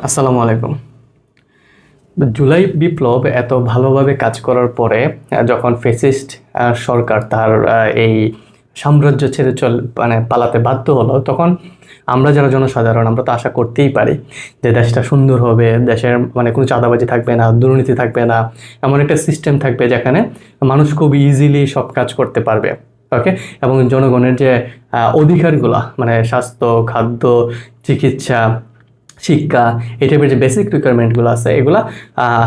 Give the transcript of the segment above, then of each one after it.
আসসালামু আলাইকুম। জুলাই বিপ্লব এত ভালোভাবে কাজ করার পরে যখন ফ্যাসিস্ট সরকার তার এই সাম্রাজ্য ছেড়ে পালাতে বাধ্য হলো, তখন আমরা যারা জনসাধারণ আমরা তো আশা করতেই পারি যে দেশটা সুন্দর হবে, দেশের কোনো চাঁদাবাজি থাকবে না, দুর্নীতি থাকবে না, এমন একটা সিস্টেম থাকবে যেখানে মানুষ খুব ইজিলি সব কাজ করতে পারবে। ওকে, এবং জনগণের যে অধিকারগুলো স্বাস্থ্য, খাদ্য, চিকিৎসা, শিক্ষা, এই টাইপের যে বেসিক রিকোয়ারমেন্টগুলো আছে এগুলা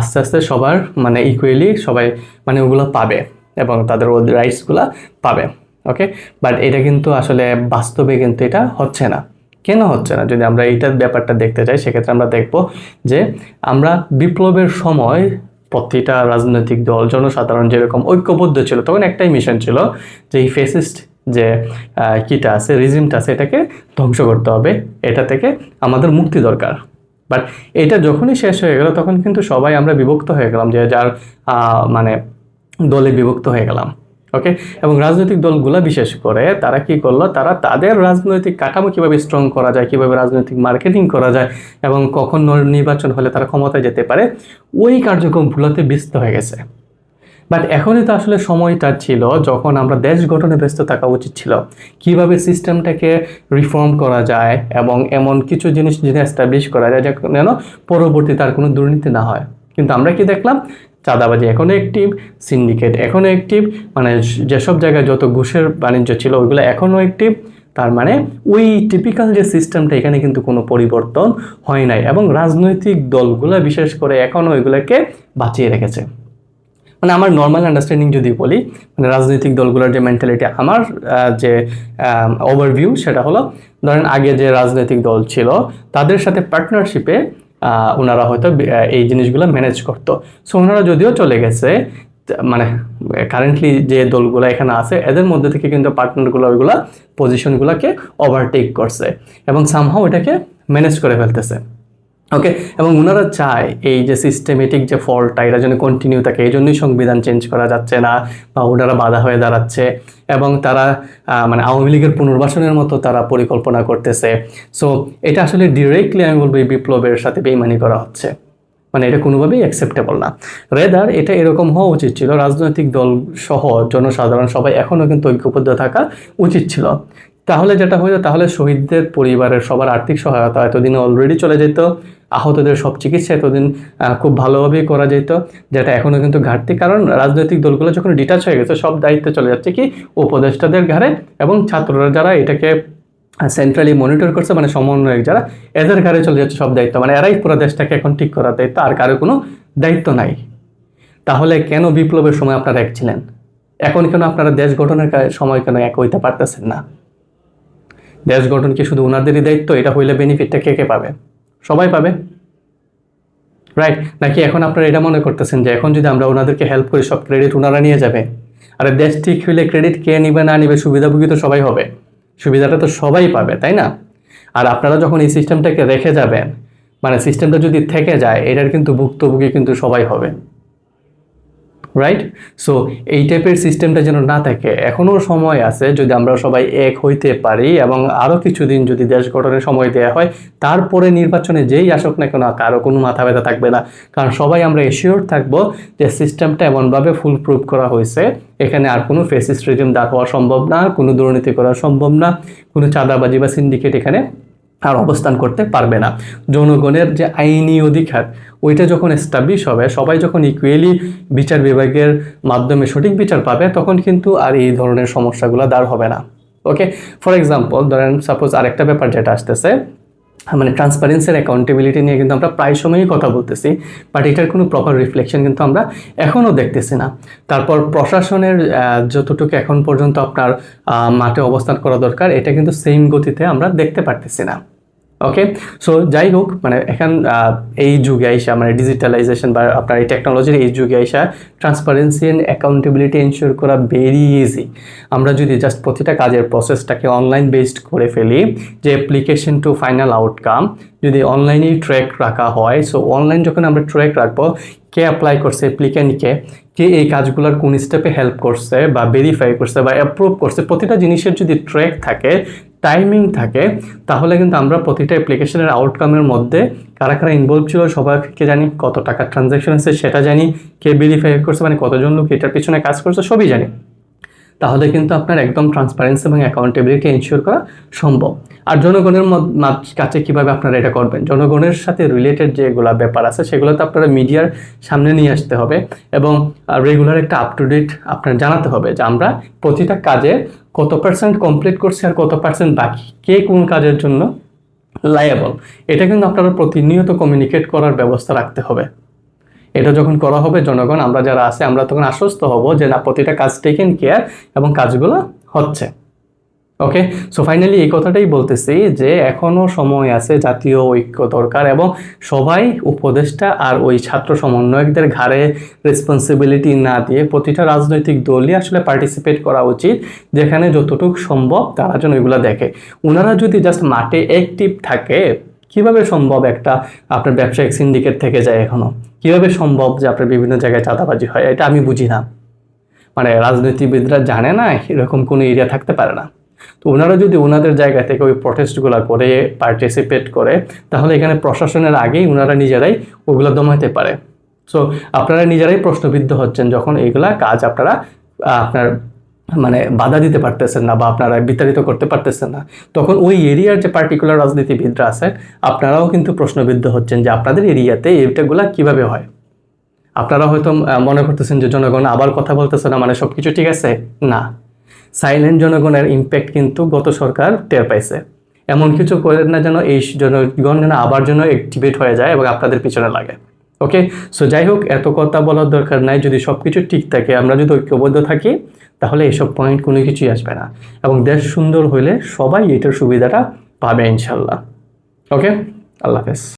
আস্তে আস্তে সবার ইকুয়ালি সবাই ওগুলো পাবে এবং তাদের রাইটসগুলো পাবে। ওকে, বাট এটা কিন্তু আসলে বাস্তবে কিন্তু এটা হচ্ছে না। কেন হচ্ছে না? যদি আমরা এইটার ব্যাপারটা দেখতে চাই, সেক্ষেত্রে আমরা দেখব যে আমরা বিপ্লবের সময় প্রতিটা রাজনৈতিক দল, জনসাধারণ যেরকম ঐক্যবদ্ধ ছিল, তখন একটাই মিশন ছিল যে এই ফ্যাসিস্ট যে কিটা আছে, রিজিমটা আছে, এটাকে ধ্বংস করতে হবে, এটা থেকে আমাদের মুক্তি দরকার। বাট এটা যখনই শেষ হয়ে গেল তখন কিন্তু সবাই আমরা বিভক্ত হয়ে গেলাম, যে যার দলে বিভক্ত হয়ে গেলাম। ওকে, এবং রাজনৈতিক দলগুলো বিশেষ করে তারা কি করলো, তারা তাদের রাজনৈতিক কাঠামো কীভাবে স্ট্রং করা যায়, কীভাবে রাজনৈতিক মার্কেটিং করা যায় এবং কখন নির্বাচন হলে তারা ক্ষমতায় যেতে পারে, ওই কার্যক্রমগুলোতে ব্যস্ত হয়ে গেছে। বাট এখনই তো আসলে সময়টা ছিল যখন আমরা দেশ গঠনে ব্যস্ত থাকা উচিত ছিল, কিভাবে সিস্টেমটাকে রিফর্ম করা যায় এবং এমন কিছু জিনিস যদি এস্টাবলিশ করা যায় যেন পরবর্তীতে আর কোনো দুর্নীতি না হয়। কিন্তু আমরা কি দেখলাম? চাঁদাবাজি এখনও অ্যাক্টিভ, সিন্ডিকেট এখনও অ্যাক্টিভ, যেসব জায়গায় যত ঘুষের বাণিজ্য ছিল ওইগুলো এখনও অ্যাক্টিভ। তার ওই টিপিক্যাল যে সিস্টেমটা, এখানে কিন্তু কোনো পরিবর্তন হয় নাই এবং রাজনৈতিক দলগুলো বিশেষ করে এখনও ওইগুলোকে বাঁচিয়ে রেখেছে। আমার নর্মাল আন্ডারস্ট্যান্ডিং যদি বলি, রাজনৈতিক দলগুলোর যে মেন্টালিটি, আমার যে ওভারভিউ সেটা হলো, ধরেন আগে যে রাজনৈতিক দল ছিল তাদের সাথে পার্টনারশিপে ওনারা হয়তো এই জিনিসগুলো ম্যানেজ করতো। সো ওনারা যদিও চলে গেছে, কারেন্টলি যে দলগুলো এখানে আছে এদের মধ্যে থেকে কিন্তু পার্টনারগুলো ওইগুলা পজিশনগুলোকে ওভারটেক করছে এবং সামহাও এটাকে ম্যানেজ করে ফেলতেছে। ওকে, এবং ওনারা চায় এই যে সিস্টেমেটিক যে ফলটা এটা যেন কন্টিনিউ থাকে, এই জন্যই সংবিধান চেঞ্জ করা যাচ্ছে না বা ওনারা বাধা হয়ে দাঁড়াচ্ছে এবং তারা আওয়ামী লীগের পুনর্বাসনের মতো তারা পরিকল্পনা করতেছে। সো এটা আসলে ডিরেক্টলি আমি বলবো এই বিপ্লবের সাথে বেইমানি করা হচ্ছে, এটা কোনোভাবেই অ্যাকসেপ্টেবল না। রেদার এটা এরকম হওয়া উচিত ছিল, রাজনৈতিক দল সহ জনসাধারণ সবাই এখনও কিন্তু ঐক্যবদ্ধ থাকা উচিত ছিল। তাহলে যেটা হইতো, তাহলে শহীদদের পরিবারের সবার আর্থিক সহায়তা এতদিনে অলরেডি চলে যেত, আহতদের সব চিকিৎসা এতদিন খুব ভালোভাবেই করা যেত, যেটা এখনও কিন্তু ঘাটতি। কারণ রাজনৈতিক দলগুলো যখন ডিটাচ হয়ে গেছে, সব দায়িত্ব চলে যাচ্ছে কি উপদেষ্টাদের ঘাড়ে এবং ছাত্ররা যারা এটাকে সেন্ট্রালি মনিটর করছে, সমন্বয়ক যারা, এদের ঘাড়ে চলে যাচ্ছে সব দায়িত্ব। এরাই পুরো দেশটাকে এখন ঠিক করার দায়িত্ব, আর কারো কোনো দায়িত্ব নাই। তাহলে কেন বিপ্লবের সময় আপনারা এক ছিলেন? এখন কেন আপনারা দেশ গঠনের সময় কেন এক হইতে পারতেছেন না? দেশ গঠন কি শুধু ওনাদেরই দায়িত্ব? এটা হইলে বেনিফিটটা কে কে পাবে? সবাই পাবে, রাইট? নাকি এখন আপনারা এটা মনে করতেছেন যে এখন যদি আমরা ওনাদেরকে হেল্প করি সব ক্রেডিট ওনারা নিয়ে যাবে? আরে দেশ ঠিক হইলে ক্রেডিট কে নিবে না নিবে, সুবিধাভোগী তো সবাই হবে, সুবিধাটা তো সবাই পাবে, তাই না? আর আপনারা যখন এই সিস্টেমটাকে রেখে যাবেন, সিস্টেমটা যদি থেকে যায়, এটার কিন্তু ভুক্তভোগী কিন্তু সবাই হবে, রাইট? সো এই টাইপের সিস্টেমটা যেন না থাকে, এখনও সময় আছে যদি আমরা সবাই এক হইতে পারি এবং আরও কিছুদিন যদি দেশ গঠনের সময় দেওয়া হয়, তারপরে নির্বাচনে যেই আসুক না কেন কারো কোনো মাথা ব্যথা থাকবে না। কারণ সবাই আমরা এশিওর থাকবো যে সিস্টেমটা এমনভাবে ফুল প্রুফ করা হয়েছে, এখানে আর কোনো ফ্যাসিস্ট রেজিম দাঁড় হওয়া সম্ভব না, কোনো দুর্নীতি করা সম্ভব না, কোনো চাঁদাবাজি বা সিন্ডিকেট এখানে আর অবস্থান করতে পারবে না। জনগণের যে আইনি অধিকার ওইটা যখন এস্টাবলিশ হবে, সবাই যখন ইকুয়ালি বিচার বিভাগের মাধ্যমে সঠিক বিচার পাবে, তখন কিন্তু আর এই ধরনের সমস্যাগুলো দাঁড় হবে না। ওকে, ফর এক্সাম্পল ধরেন সাপোজ আরেকটা ব্যাপার যেটা আসতেছে, ট্রান্সপারেন্সি আর অ্যাকাউন্টেবিলিটি নিয়ে কিন্তু আমরা প্রায় সময়ই কথা বলতেছি, বাট এটার কোনো প্রপার রিফ্লেকশন কিন্তু আমরা এখনও দেখতেছি না। তারপর প্রশাসনের যতটুকু এখন পর্যন্ত আপনার মাঠে অবস্থান করা দরকার, এটা কিন্তু সেম গতিতে আমরা দেখতে পারতেছি না। ওকে, সো যাই হোক, এখন এই যুগে আইসা ডিজিটালাইজেশন বা আপনার এই টেকনোলজির এই যুগে আইসা ট্রান্সপারেন্সি অ্যান্ড অ্যাকাউন্টেবিলিটি এনশিওর করা ভেরি ইজি। আমরা যদি জাস্ট প্রতিটা কাজের প্রসেসটাকে অনলাইন বেসড করে ফেলি, যে অ্যাপ্লিকেশন টু ফাইনাল আউটকাম যদি অনলাইনেই ট্র্যাক রাখা হয়, সো অনলাইন যখন আমরা ট্র্যাক রাখবো, কে অ্যাপ্লাই করছে, অ্যাপ্লিক্যান্টকে কে এই কাজগুলোর কোন স্টেপে হেল্প করছে বা ভেরিফাই করছে বা অ্যাপ্রুভ করছে, প্রতিটা জিনিসের যদি ট্র্যাক থাকে, টাইমিং থাকে, তাহলে কিন্তু আমরা প্রতিটা অ্যাপ্লিকেশনের আউটকামের মধ্যে কারা কারা ইনভলভ ছিল সবাইকে জানি, কত টাকা ট্রানজ্যাকশন আছে সেটা জানি, কে ভেরিফাই করছে মানে কতজন লোক এটার পিছনে কাজ করছে সবই জানি। তাহলে কিন্তু আপনার একদম ট্রান্সপারেন্সি এবং অ্যাকাউন্টেবিলিটি এনশিওর করা সম্ভব। আর জনগণের কাছে কীভাবে আপনারা এটা করবেন, জনগণের সাথে রিলেটেড যেগুলো ব্যাপার আছে সেগুলো তো আপনারা মিডিয়ার সামনে নিয়ে আসতে হবে এবং রেগুলার একটা আপ টু ডেট আপনার জানাতে হবে যে আমরা প্রতিটা কাজে কত পার্সেন্ট কমপ্লিট করছি আর কত পার্সেন্ট বাকি, কে কোন কাজের জন্য লায়াবল। এটা কিন্তু আপনারা প্রতিনিয়ত কমিউনিকেট করার ব্যবস্থা রাখতে হবে। এটা যখন করা হবে জনগণ, আমরা যারা আছে আমরা তখন আশ্বস্ত হব যে না, প্রতিটা কাজ টেকেন কেয়ার এবং কাজগুলো হচ্ছে। ওকে, সো ফাইনালি এই কথাটাই বলতেছি যে এখনো সময় আছে, জাতীয় ঐক্য দরকার এবং সবাই উপদেষ্টা আর ওই ছাত্র সমন্বয়কদের ঘাড়ে রেসপন্সিবিলিটি না দিয়ে প্রতিটা রাজনৈতিক দলই আসলে পার্টিসিপেট করা উচিত, যেখানে যতটুকু সম্ভব তারা যেন এগুলো দেখে। ওনারা যদি জাস্ট মাঠে অ্যাক্টিভ থাকে, কিভাবে সম্ভব একটা আপনার ব্যবসায়িক সিন্ডিকেট থেকে যায় এখনো? কিভাবে সম্ভব যে আপনার বিভিন্ন জায়গায় চাঁদাবাজি হয়? এটা আমি বুঝি না। মানে রাজনীতিবিদরা জানে না এরকম কোনো এরিয়া থাকতে পারে না। তো ওনারা যদি ওনাদের জায়গা থেকে ওই প্রটেস্টগুলো করে পার্টিসিপেট করে, তাহলে এখানে প্রশাসনের আগেই ওনারা নিজেরাই ওগুলো দমাইতে পারে। সো আপনারা নিজেরাই প্রশ্নবিদ্ধ হচ্ছেন যখন এইগুলা কাজ আপনারা আপনার মানে বাধা দিতে পারতেছেন না বা আপনারা বিতাড়িত করতে পারতেছেন না, তখন ওই এরিয়ার যে পার্টিকুলার রাজনীতিবিদরা আছে আপনারাও কিন্তু প্রশ্নবিদ্ধ হচ্ছেন যে আপনাদের এরিয়াতে এইটাগুলা কিভাবে হয়। আপনারা হয়তো মনে করতেছেন যে জনগণ আবার কথা বলতেছে না মানে সবকিছু ঠিক আছে, না। সাইলেন্ট জনগণের ইম্প্যাক্ট কিন্তু গত সরকার টের পাইছে। এমন কিছু করেন না যেন এই জনগণ যেন আবার যেন অ্যাক্টিভেট হয়ে যায় এবং আপনাদের পিছনে লাগে। ওকে, সো যাই হোক, এত কথা বলার দরকার নাই। যদি সব কিছু ঠিক থাকে, আমরা যদি ঐক্যবদ্ধ থাকি, তাহলে এইসব পয়েন্ট কোনো কিছুই আসবে না এবং দেশ সুন্দর হইলে সবাই এটার সুবিধাটা পাবে ইনশাল্লাহ। ওকে, আল্লাহ হাফেজ।